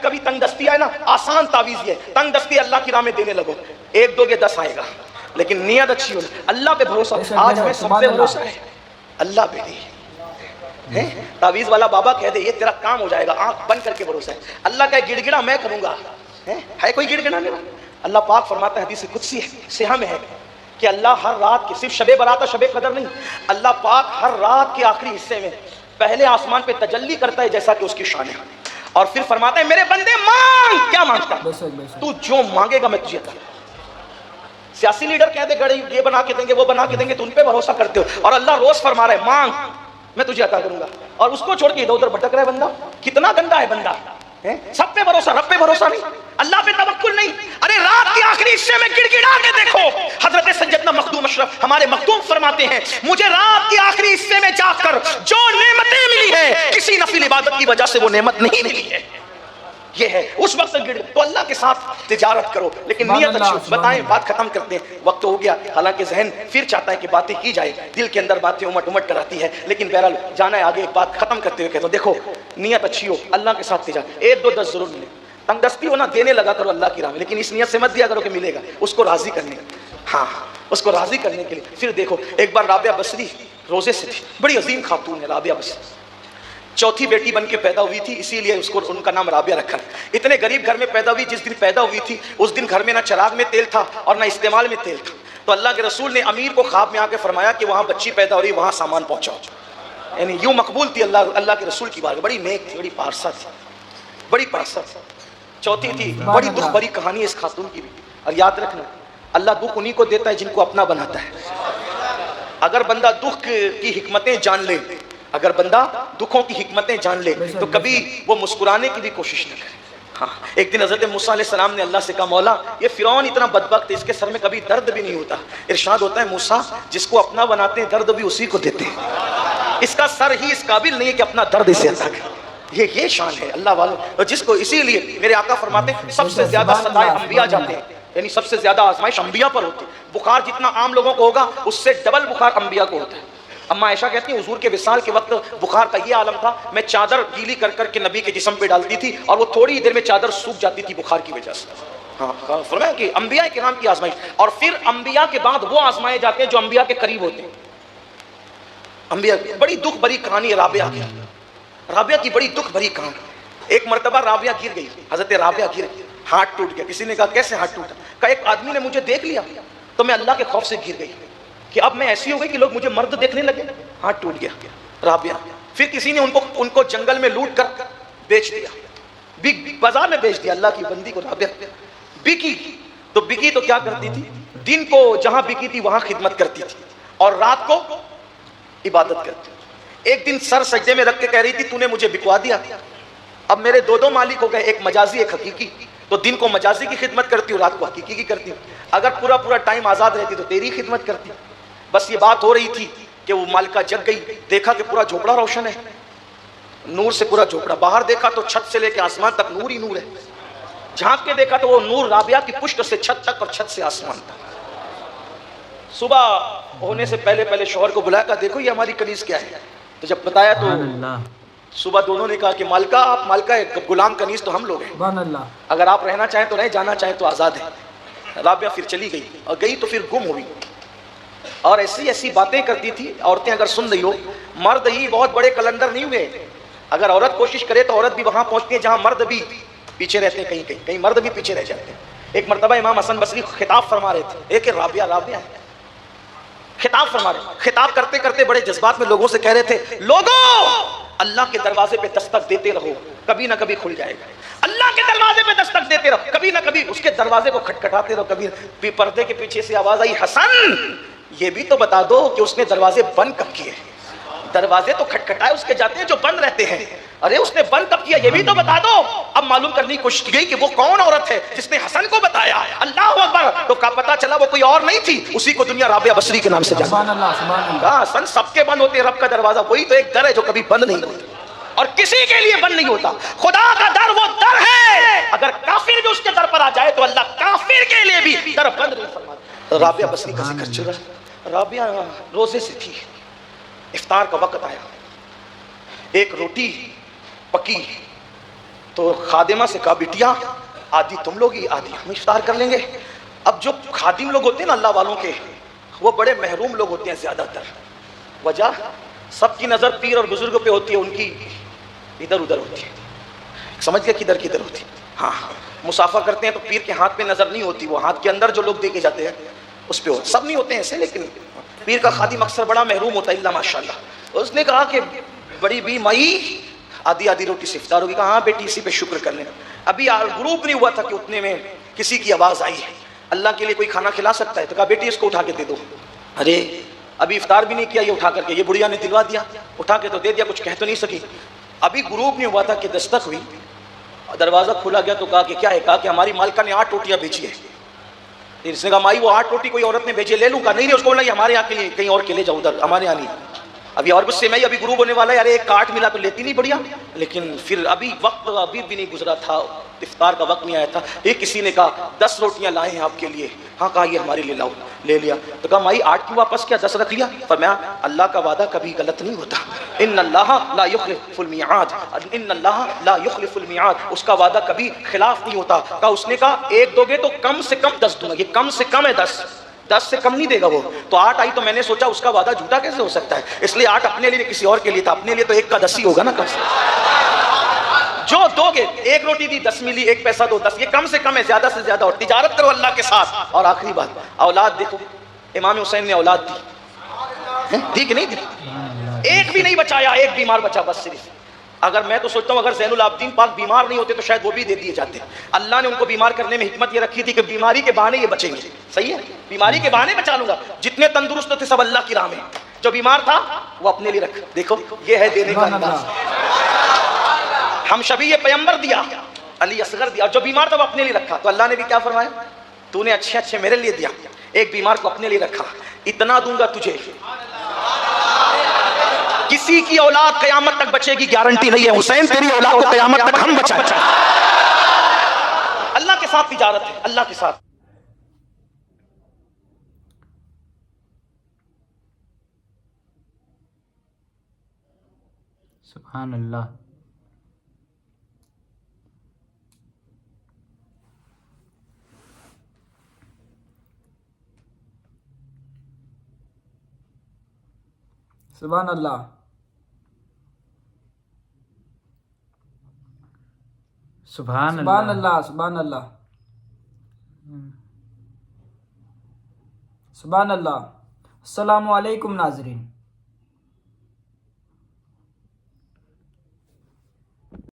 کبھی تنگ دستی آئے نا، آسان تعویذ یہ تنگ دستی اللہ کی راہ میں دینے لگو، 1 دو گے 10 آئے گا، لیکن نیت اچھی ہو، اللہ پہ بھروسہ. آج ہمیں سب پہ بھروسہ ہے، اللہ پہ نہیں. تعویذ والا بابا کہہ دے یہ تیرا کام ہو جائے گا، آنکھ بند کر کے بھروسہ ہے. اللہ کا گڑ گڑا میں کروں گا، ہے کوئی گڑ گڑا میرا؟ اللہ پاک فرماتا ہے حدیث قدسی صحیح میں ہے کہ اللہ ہر رات کے، صرف شب برات شب قدر نہیں، اللہ پاک ہر رات کے آخری حصے میں پہلے آسمان پہ تجلی کرتا ہے جیسا کہ اس کی شان ہے، اور پھر فرماتا ہے میرے بندے مانگ. کیا مانگتا تو جو مانگے گا میں تجھے عطا. سیاسی لیڈر کہہ دے گڑے یہ بنا کے دیں گے وہ بنا کے دیں گے تو ان پہ بھروسہ کرتے ہو، اور اللہ روز فرما رہا ہے مانگ میں تجھے عطا کروں گا، اور اس کو چھوڑ کے ادھر ادھر بھٹک رہا ہے بندہ. کتنا گندا ہے بندہ. سب پہ بھروسہ، رب پہ بھروسہ نہیں، اللہ پہ توکل نہیں. ارے رات کے آخری حصے میں گڑ گڑا کے دیکھو. حضرت سیدنا مخدوم اشرف ہمارے مخدوم فرماتے ہیں مجھے رات کے آخری حصے میں جا کر جو نعمتیں ملی ہیں کسی نفل عبادت کی وجہ سے وہ نعمت نہیں ملی ہے. یہ ہے اس وقت گڑ تو اللہ کے ساتھ تجارت کرو، لیکن نیت اچھی. بتائیں بات ختم کرتے ہیں، وقت ہو گیا. حالانکہ ذہن پھر چاہتا ہے کہ باتیں کی جائے، دل کے اندر باتیں امٹ امٹ کراتی ہے، لیکن بہرحال جانا ہے آگے. ایک بات ختم کرتے ہوئے کہتا ہوں دیکھو نیت اچھی ہو، اللہ کے ساتھ تجارت. 1 2 10 ضرور ملے. تنگ دستی ہو نا دینے لگا کرو اللہ کی راہ میں، لیکن اس نیت سے مت دیا کرو کہ ملے گا، اس کو راضی کرنے. ہاں اس کو راضی کرنے کے لیے. پھر دیکھو ایک بار رابعہ بصری روزے سے تھی، بڑی عظیم خاتون ہے رابعہ بصری، 4تھی بیٹی بن کے پیدا ہوئی تھی، اسی لیے اس کو ان کا نام رابعہ رکھا. اتنے غریب گھر میں پیدا ہوئی، جس دن پیدا ہوئی تھی اس دن گھر میں نہ چراغ میں تیل تھا اور نہ استعمال میں تیل تھا. تو اللہ کے رسول نے امیر کو خواب میں آ کے فرمایا کہ وہاں بچی پیدا ہو رہی، وہاں سامان پہنچاؤ. یعنی یوں مقبول تھی اللہ کے رسول کی بات. بڑی نیک تھی، بڑی پارسا تھی، بڑی پارسا تھی. 4تھی تھی. بڑی دکھ بھری کہانی ہے اس خاتون کی بھی. اور یاد رکھنا اللہ دکھ انہی کو دیتا ہے جن کو اپنا بناتا ہے. اگر بندہ دکھ کی حکمتیں جان لے، اگر بندہ دکھوں کی حکمتیں جان لے تو کبھی وہ مسکرانے کی بھی کوشش نہ کرے. ہاں ایک دن حضرت موسیٰ علیہ السلام نے اللہ سے کہا مولا یہ فرعون اتنا بدبخت ہے، اس کے سر میں کبھی درد بھی نہیں ہوتا. ارشاد ہوتا ہے موسیٰ جس کو اپنا بناتے ہیں درد بھی اسی کو دیتے ہیں، اس کا سر ہی اس قابل نہیں ہے کہ اپنا درد اسے عطا کرے. یہ شان ہے اللہ والوں. اور جس کو اسی لیے میرے آقا فرماتے ہیں سب سے زیادہ سزائے انبیاء جاتے ہیں، یعنی سب سے زیادہ آزمائش انبیاء پر ہوتی ہے. بخار جتنا عام لوگوں کو ہوگا اس سے ڈبل بخار انبیاء کو ہوتا ہے. اما عائشہ کہتی ہیں حضور کے وصال کے وقت بخار کا یہ عالم تھا، میں چادر گیلی کر کر کے نبی کے جسم پہ ڈالتی تھی اور وہ تھوڑی دیر میں چادر سوکھ جاتی تھی بخار کی وجہ سے. ہاں فرمایا کہ انبیاء کرام کی آزمائش. اور پھر انبیاء کے بعد وہ آزمائے جاتے ہیں جو انبیاء کے قریب ہوتے ہیں. انبیاء بڑی دکھ بھری کہانی ہے رابعہ کی. رابعہ کی بڑی دکھ بھری کہانی. ایک مرتبہ رابعہ گر گئی، حضرت رابعہ گر گئی، ہاتھ ٹوٹ گیا. کسی نے کہا کیسے ہاتھ ٹوٹا؟ کہا ایک آدمی نے مجھے دیکھ لیا تو میں اللہ کے خوف سے گر گئی کہ اب میں ایسی ہو گئی کہ لوگ مجھے مرد دیکھنے لگے، ہاتھ ٹوٹ گیا. رابعہ. پھر کسی نے ان کو جنگل میں لوٹ کر بیچ دیا، بازار میں بیچ دیا. اللہ کی بندی کو رابعہ بکی. تو بکی تو کیا کرتی تھی؟ دن کو جہاں بکی تھی وہاں خدمت کرتی تھی اور رات کو عبادت کرتی. ایک دن سر سجدے میں رکھ کے کہہ رہی تھی تو نے مجھے بکوا دیا، اب میرے 2 مالک ہو گئے، ایک مجازی ایک حقیقی. تو دن کو مجازی کی خدمت کرتی ہوں، رات کو حقیقی کی کرتی ہوں. اگر پورا ٹائم آزاد رہتی تو تیری خدمت کرتی. بس یہ بات ہو رہی تھی کہ وہ مالکہ جگ گئی، دیکھا کہ پورا جھوپڑا روشن ہے، نور سے پورا جھوپڑا. باہر دیکھا تو چھت سے لے کے آسمان تک نور ہی نور ہے. جھانک کے دیکھا تو وہ نور رابعہ کی پشت سے چھت تک اور چھت سے آسمان تک. صبح ہونے سے پہلے شوہر کو بلایا، کہا دیکھو یہ ہماری کنیز کیا ہے. تو جب بتایا تو صبح دونوں نے کہا کہ مالکہ آپ مالکہ ہے، غلام کنیز تو ہم لوگ ہیں، اگر آپ رہنا چاہیں تو رہیں، جانا چاہیں تو آزاد ہیں. رابعہ پھر چلی گئی اور گئی تو پھر گم ہوئی اور ایسی باتیں کرتی تھی. عورتیں اگر سن رہی ہو، مرد ہی بہت بڑے کلندر نہیں ہوئے. اگر عورت کوشش کرے تو عورت بھی وہاں پہنچتی ہے جہاں مرد بھی پیچھے رہتے ہیں، کہیں مرد بھی پیچھے رہ جاتے ہیں. ایک مرتبہ امام حسن بصری خطاب فرما رہے تھے، ایک رابعہ خطاب فرما رہے، خطاب کرتے کرتے بڑے جذبات میں لوگوں سے کہہ رہے تھے لوگوں اللہ کے دروازے پہ دستک دیتے رہو، کبھی نہ کبھی کھل جائے گا. اللہ کے دروازے پہ دستک دیتے رہو، کبھی نہ کبھی اس کے دروازے کو کھٹکھٹاتے رہو. کبھی پردے کے پیچھے سے آواز آئی حسن یہ بھی تو بتا دو کہ اس نے دروازے بند کب کیے. دروازے تو کھٹکھٹائے اس کے جاتے ہیں جو بند رہتے ہیں، ارے اس نے بند کب کیا یہ بھی تو بتا دو. اب معلوم کرنے کی کوشش کی گئی کہ وہ کون عورت ہے جس نے حسن کو بتایا. اللہ اکبر. تو کا پتا چلا وہ کوئی اور نہیں تھی، اسی کو دنیا رابعہ بصری کے نام سے جانتی. سبحان اللہ سبحان اللہ. حسن سب کے بند ہوتے ہیں، رب کا دروازہ وہی تو ایک در ہے جو کبھی بند نہیں ہوتا اور کسی کے لیے بند نہیں ہوتا. خدا کا در وہ در ہے، اگر کافر بھی اس کے در پر آ جائے تو اللہ کافر کے لیے بھی در بند نہیں فرماتا. رابعہ بصری کا ذکر چل رہا ہے. رابعہ روزے سے تھی، افطار کا وقت آیا، ایک روٹی پکی تو خادمہ سے کہا بیٹیا آدھی تم لوگ ہی آدھی ہم افطار کر لیں گے. اب جو خادم لوگ ہوتے ہیں نا اللہ والوں کے، وہ بڑے محروم لوگ ہوتے ہیں زیادہ تر. وجہ سب کی نظر پیر اور بزرگوں پہ ہوتی ہے، ان کی ادھر ادھر ہوتی ہے. سمجھ گیا کدھر کدھر ہوتی ہے. ہاں مسافہ کرتے ہیں تو پیر کے ہاتھ پہ نظر نہیں ہوتی، وہ ہاتھ کے اندر جو لوگ دیکھے جاتے ہیں اس پہ ہوتی. سب نہیں ہوتے ہیں ایسے، لیکن پیر کا خادم اکثر بڑا محروم ہوتا ہے اللہ ماشاء اللہ. اس نے کہا کہ بڑی بھی مائی آدھی آدھی روٹی سے افطار ہوگی. کہا ہاں بیٹی اسی پہ شکر کر لیں. ابھی غروب نہیں ہوا تھا کہ اتنے میں کسی کی آواز آئی ہے اللہ کے لیے کوئی کھانا کھلا سکتا ہے؟ تو کہا بیٹی اس کو اٹھا کے دے دو. ارے ابھی افطار بھی نہیں کیا یہ اٹھا کر کے، یہ بڑھیا نے دلوا دیا، اٹھا کے تو دے دیا، کچھ کہہ تو نہیں سکی. ابھی غروب نہیں ہوا تھا کہ دستک ہوئی، دروازہ کھولا گیا تو کہا کہ کیا ہے؟ کہا کہ ہماری مالکہ نے 8 روٹیاں بھیجی ہے. اس نے کہا مائی وہ 8 روٹی کوئی عورت نے بھیجی لے لوں؟ کہا نہیں اس کو بولا ہمارے یہاں کے لیے کہیں اور کے لے جاؤ، ادھر ہمارے یہاں نہیں. ابھی اور غصے میں ابھی غروب ہونے والا ہے، ارے ایک کاٹ ملا تو لیتی نہیں بڑھیا. لیکن پھر ابھی وقت ابھی بھی نہیں گزرا تھا، افطار کا وقت نہیں آیا تھا. ایک کسی نے کہا 10 روٹیاں لائے ہیں آپ کے لیے. ہاں کہا یہ ہمارے لیے لاؤ. لے لیا. تو کہا مائی 8 کی واپس کیا 10 رکھ لیا؟ فرمایا اللہ کا وعدہ کبھی غلط نہیں ہوتا. ان اللہ لا یخلف المیعاد، ان اللہ لا یخلف المیعاد، اس کا وعدہ کبھی خلاف نہیں ہوتا. کہا اس نے کہا 1 دو گے تو کم سے کم 10 دوں گا. یہ کم سے کم ہے 10 سے کم نہیں دے گا وہ. تو 8 آئی تو میں نے سوچا اس کا وعدہ جھوٹا کیسے ہو سکتا ہے، اس لیے 8 اپنے لیے کسی اور کے لیے تھا. اپنے لیے تو 1 کا 10 ہی ہوگا نا کم سے. جو دو گے 1 روٹی دی 10 ملی، 1 پیسہ دو 10، یہ کم سے کم ہے، زیادہ سے زیادہ. اور تجارت کرو اللہ کے ساتھ. اور آخری بات اولاد دیکھو، امام حسین نے اولاد دی کہ نہیں دی؟ ایک بھی نہیں بچایا، ایک بیمار بچا بس صرف. اگر میں تو سوچتا ہوں اگر زین العابدین پاک بیمار نہیں ہوتے تو شاید وہ بھی دے دیے جاتے. اللہ نے ان کو بیمار کرنے میں حکمت یہ رکھی تھی کہ بیماری کے بہانے یہ بچیں گے. صحیح ہے، بیماری کے بہانے بچا لوں گا. جتنے تندرست تھے سب اللہ کی راہ میں، جو بیمار تھا وہ اپنے لیے رکھ. دیکھو یہ ہے دینے کا انداز. ہم شبیہ پیغمبر دیا، علی اصغر دیا، اور جو بیمار تھا وہ اپنے لیے رکھا. تو اللہ نے بھی کیا فرمایا؟ تو نے اچھے اچھے میرے لیے دیا، ایک بیمار کو اپنے لیے رکھا. اتنا دوں گا تجھے، کسی کی اولاد قیامت تک بچے گی گارنٹی نہیں ہے. حسین تیری اولاد کو قیامت تک ہم بچائیں. اللہ کے ساتھ تجارت ہے، اللہ کے ساتھ. سبحان اللہ. سبحان اللہ. سبحان اللہ. سبحان اللہ. سبحان اللہ. السلام علیکم ناظرین.